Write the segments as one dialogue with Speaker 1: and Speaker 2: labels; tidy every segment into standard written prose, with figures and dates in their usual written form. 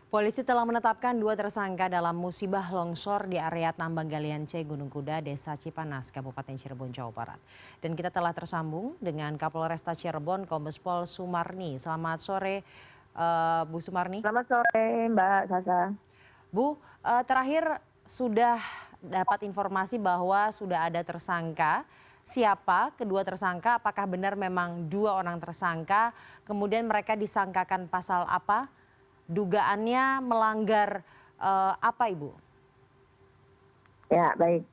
Speaker 1: Polisi telah menetapkan 2 tersangka dalam musibah longsor di area tambang galian C Gunung Kuda, Desa Cipanas, Kabupaten Cirebon, Jawa Barat. Dan kita telah tersambung dengan Kapolresta Cirebon, Kombes Pol Sumarni. Selamat sore, Bu Sumarni.
Speaker 2: Selamat sore Mbak Sasa.
Speaker 1: Bu, terakhir sudah dapat informasi bahwa sudah ada tersangka. Siapa kedua tersangka? Apakah benar memang 2 orang tersangka? Kemudian mereka disangkakan pasal apa? Dugaannya melanggar apa, Ibu?
Speaker 2: Ya, baik.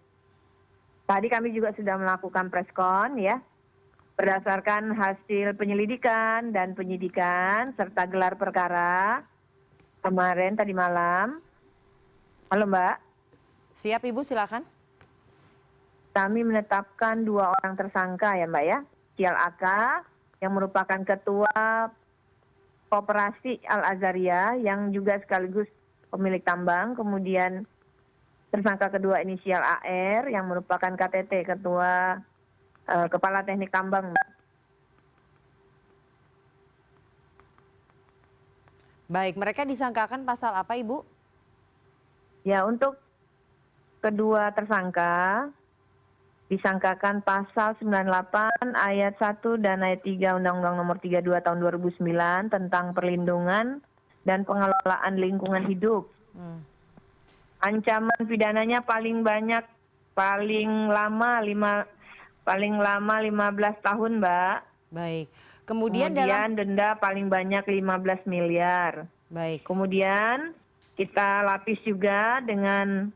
Speaker 2: Tadi kami juga sudah melakukan preskon ya. Berdasarkan hasil penyelidikan dan penyidikan serta gelar perkara kemarin tadi malam. Halo Mbak,
Speaker 1: Siap, Ibu, silakan.
Speaker 2: kami menetapkan 2 orang tersangka ya Mbak ya. Sial AK yang merupakan ketua Koperasi Al-Azharia yang juga sekaligus pemilik tambang. Kemudian tersangka kedua inisial AR yang merupakan KTT, Ketua Kepala Teknik Tambang.
Speaker 1: Baik, mereka disangkakan pasal apa, Ibu?
Speaker 2: Ya, untuk kedua tersangka disangkakan pasal 98 ayat 1 dan ayat 3 Undang-Undang Nomor 32 Tahun 2009 tentang perlindungan dan pengelolaan lingkungan hidup. Ancaman pidananya paling lama 15 tahun, Mbak.
Speaker 1: Baik.
Speaker 2: Kemudian denda paling banyak 15 miliar.
Speaker 1: Baik.
Speaker 2: Kemudian kita lapis juga dengan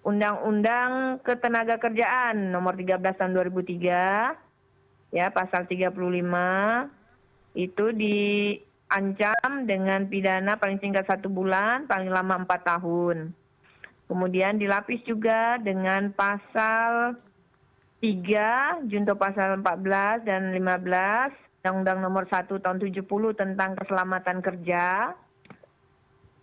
Speaker 2: Undang-Undang Ketenagakerjaan Nomor 13 Tahun 2003, ya pasal 35, itu diancam dengan pidana paling singkat 1 bulan, paling lama 4 tahun. Kemudian dilapis juga dengan pasal 3, junto pasal 14 dan 15, Undang-Undang Nomor 1 Tahun 70 tentang keselamatan kerja.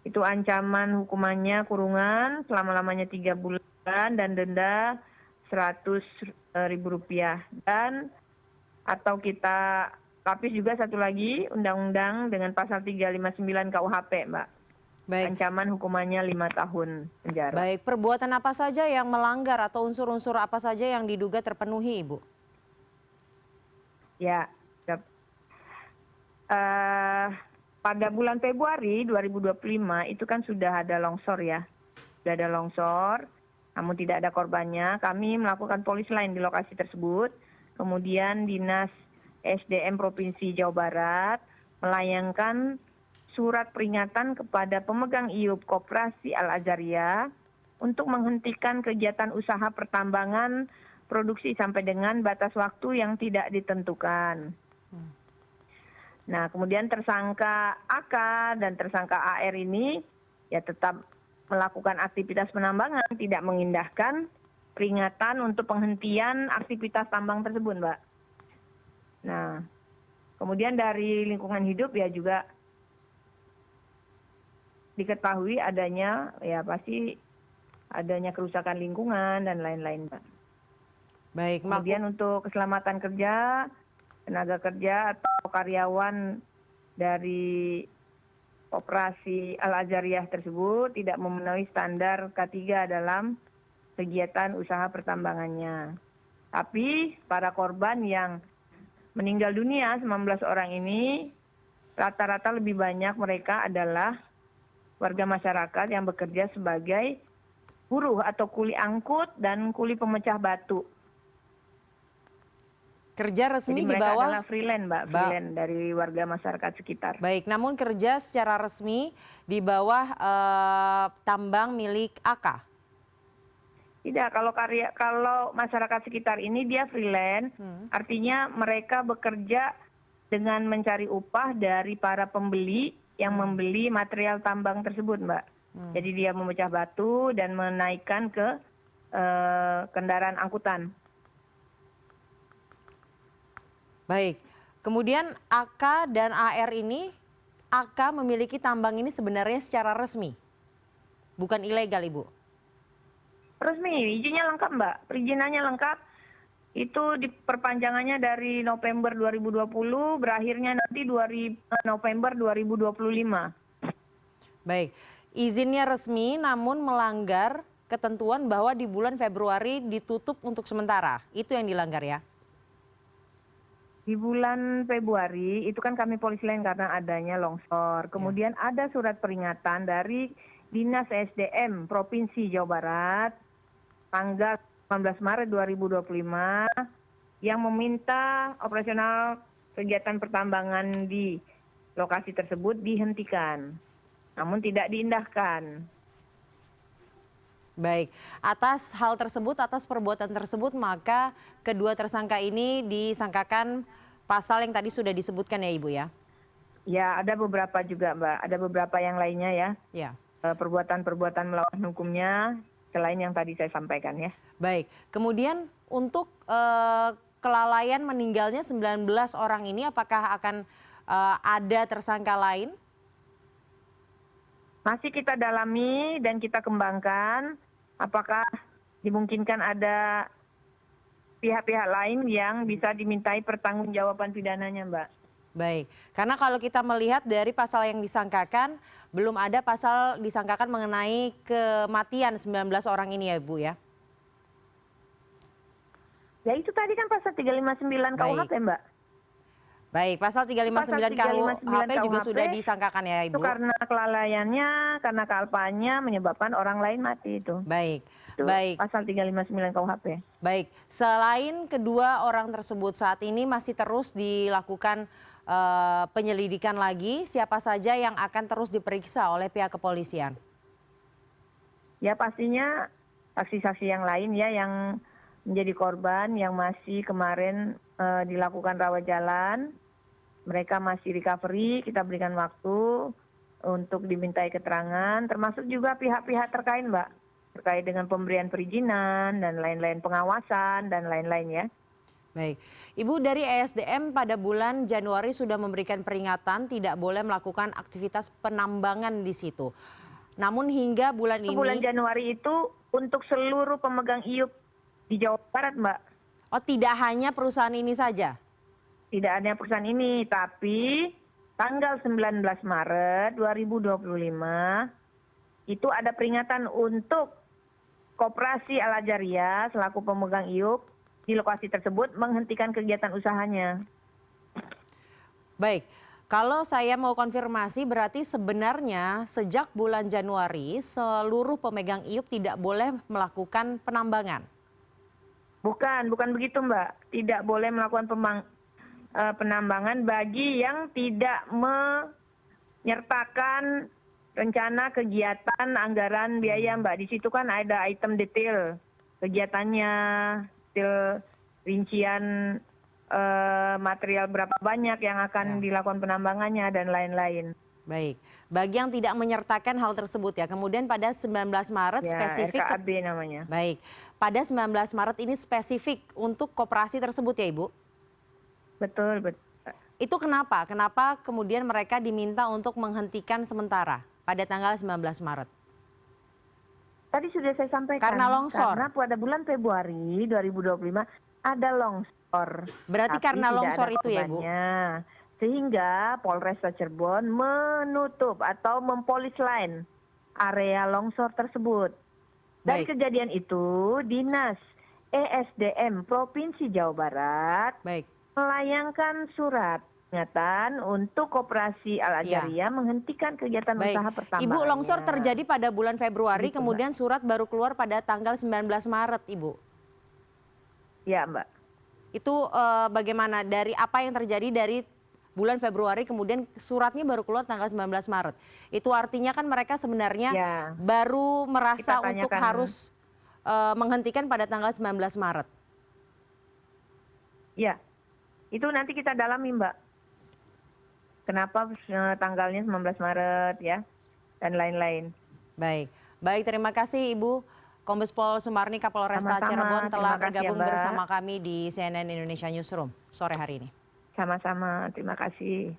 Speaker 2: Itu ancaman hukumannya kurungan selama-lamanya 3 bulan dan denda Rp100.000. Dan atau kita lapis juga satu lagi undang-undang dengan pasal 359 KUHP, Mbak.
Speaker 1: Baik.
Speaker 2: Ancaman hukumannya 5 tahun penjara.
Speaker 1: Baik, perbuatan apa saja yang melanggar atau unsur-unsur apa saja yang diduga terpenuhi, Ibu?
Speaker 2: Ya, pada bulan Februari 2025 itu kan sudah ada longsor ya. Sudah ada longsor, namun tidak ada korbannya. Kami melakukan polis lain di lokasi tersebut. Kemudian Dinas SDM Provinsi Jawa Barat melayangkan surat peringatan kepada pemegang IUP Koperasi Al-Azharia untuk menghentikan kegiatan usaha pertambangan produksi sampai dengan batas waktu yang tidak ditentukan. Nah, kemudian tersangka AK dan tersangka AR ini ya tetap melakukan aktivitas penambangan, tidak mengindahkan peringatan untuk penghentian aktivitas tambang tersebut, Mbak. Nah, kemudian dari lingkungan hidup ya juga diketahui adanya kerusakan lingkungan dan lain-lain, Mbak.
Speaker 1: Baik,
Speaker 2: kemudian untuk keselamatan kerja, tenaga kerja atau karyawan dari Koperasi Al-Azhariyah tersebut tidak memenuhi standar K3 dalam kegiatan usaha pertambangannya. Tapi para korban yang meninggal dunia 19 orang ini rata-rata lebih banyak mereka adalah warga masyarakat yang bekerja sebagai buruh atau kuli angkut dan kuli pemecah batu.
Speaker 1: Kerja resmi
Speaker 2: Jadi
Speaker 1: di
Speaker 2: mereka
Speaker 1: bawah
Speaker 2: adalah freelance, Mbak, freelance dari warga masyarakat sekitar.
Speaker 1: Baik, namun kerja secara resmi di bawah tambang milik AK.
Speaker 2: Tidak, kalau masyarakat sekitar ini dia freelance, artinya mereka bekerja dengan mencari upah dari para pembeli yang membeli material tambang tersebut, Mbak. Jadi dia memecah batu dan menaikkan ke kendaraan angkutan.
Speaker 1: Baik, kemudian AK dan AR ini, AK memiliki tambang ini sebenarnya secara resmi, bukan ilegal, Ibu?
Speaker 2: Resmi, izinnya lengkap, Mbak. Perizinannya lengkap. Itu perpanjangannya dari November 2020, berakhirnya nanti November 2025.
Speaker 1: Baik, izinnya resmi namun melanggar ketentuan bahwa di bulan Februari ditutup untuk sementara. Itu yang dilanggar ya?
Speaker 2: Di bulan Februari itu kan kami polisi lain karena adanya longsor. Kemudian ada surat peringatan dari Dinas SDM Provinsi Jawa Barat tanggal 19 Maret 2025 yang meminta operasional kegiatan pertambangan di lokasi tersebut dihentikan, namun tidak diindahkan.
Speaker 1: Baik, atas hal tersebut, atas perbuatan tersebut, maka kedua tersangka ini disangkakan pasal yang tadi sudah disebutkan ya Ibu ya?
Speaker 2: Ya, ada beberapa juga Mbak, ada beberapa yang lainnya ya.
Speaker 1: Ya.
Speaker 2: Perbuatan-perbuatan melawan hukumnya selain yang tadi saya sampaikan ya.
Speaker 1: Baik, kemudian untuk kelalaian meninggalnya 19 orang ini apakah akan ada tersangka lain?
Speaker 2: Masih kita dalami dan kita kembangkan apakah dimungkinkan ada pihak-pihak lain yang bisa dimintai pertanggungjawaban pidananya, Mbak.
Speaker 1: Baik, karena kalau kita melihat dari pasal yang disangkakan, belum ada pasal disangkakan mengenai kematian 19 orang ini ya Bu ya?
Speaker 2: Ya itu tadi kan pasal 359 KUHP, Mbak.
Speaker 1: Baik, pasal 359 KUHP juga sudah disangkakan ya Ibu?
Speaker 2: Itu karena kelalaiannya, karena kealpaannya menyebabkan orang lain mati itu.
Speaker 1: Baik,
Speaker 2: Itu
Speaker 1: baik.
Speaker 2: pasal 359 KUHP.
Speaker 1: Baik, selain kedua orang tersebut saat ini masih terus dilakukan penyelidikan lagi, siapa saja yang akan terus diperiksa oleh pihak kepolisian?
Speaker 2: Ya pastinya saksi-saksi yang lain ya yang menjadi korban yang masih kemarin dilakukan rawat jalan. Mereka masih recovery, kita berikan waktu untuk dimintai keterangan, termasuk juga pihak-pihak terkait Mbak. Terkait dengan pemberian perizinan dan lain-lain, pengawasan dan lain-lain ya.
Speaker 1: Baik, Ibu dari ESDM pada bulan Januari sudah memberikan peringatan tidak boleh melakukan aktivitas penambangan di situ. Namun hingga bulan ini...
Speaker 2: Bulan Januari itu untuk seluruh pemegang IUP di Jawa Barat Mbak.
Speaker 1: Oh tidak hanya perusahaan ini saja?
Speaker 2: Tidak hanya perusahaan ini, tapi tanggal 19 Maret 2025 itu ada peringatan untuk Koperasi Al Ajariyah selaku pemegang IUP di lokasi tersebut menghentikan kegiatan usahanya.
Speaker 1: Baik, kalau saya mau konfirmasi berarti sebenarnya sejak bulan Januari seluruh pemegang IUP tidak boleh melakukan penambangan?
Speaker 2: Bukan begitu Mbak. Tidak boleh melakukan penambangan bagi yang tidak menyertakan rencana kegiatan anggaran biaya Mbak. Di situ kan ada item detail kegiatannya, detail rincian material berapa banyak yang akan dilakukan penambangannya dan lain-lain.
Speaker 1: Baik, bagi yang tidak menyertakan hal tersebut ya, kemudian pada 19 Maret
Speaker 2: Ya,
Speaker 1: spesifik...
Speaker 2: RKAB namanya.
Speaker 1: Baik, pada 19 Maret ini spesifik untuk koperasi tersebut ya Ibu?
Speaker 2: Betul.
Speaker 1: Itu kenapa? Kenapa kemudian mereka diminta untuk menghentikan sementara pada tanggal 19 Maret?
Speaker 2: Tadi sudah saya sampaikan.
Speaker 1: Karena longsor.
Speaker 2: Karena pada bulan Februari 2025 ada longsor.
Speaker 1: Berarti
Speaker 2: Tapi
Speaker 1: karena
Speaker 2: tidak
Speaker 1: longsor
Speaker 2: ada
Speaker 1: itu ya Bu?
Speaker 2: korbannya. Sehingga Polresta Cirebon menutup atau mempolis line area longsor tersebut. Dan
Speaker 1: Baik.
Speaker 2: kejadian itu Dinas ESDM Provinsi Jawa Barat melayangkan surat peringatan untuk Koperasi Al Ajariyah menghentikan kegiatan usaha pertambangan.
Speaker 1: Ibu, longsor terjadi pada bulan Februari,
Speaker 2: Gitu,
Speaker 1: kemudian surat baru keluar pada tanggal 19 Maret, Ibu.
Speaker 2: Ya, Mbak.
Speaker 1: Itu bagaimana dari apa yang terjadi dari bulan Februari kemudian suratnya baru keluar tanggal 19 Maret. Itu artinya kan mereka sebenarnya baru merasa untuk harus menghentikan pada tanggal 19 Maret.
Speaker 2: Ya, itu nanti kita dalami Mbak. Kenapa tanggalnya 19 Maret ya, dan lain-lain.
Speaker 1: Baik, terima kasih Ibu Kombes Pol Sumarni Kapolresta Cirebon telah bergabung bersama kami di CNN Indonesia Newsroom sore hari ini.
Speaker 2: Sama-sama, terima kasih.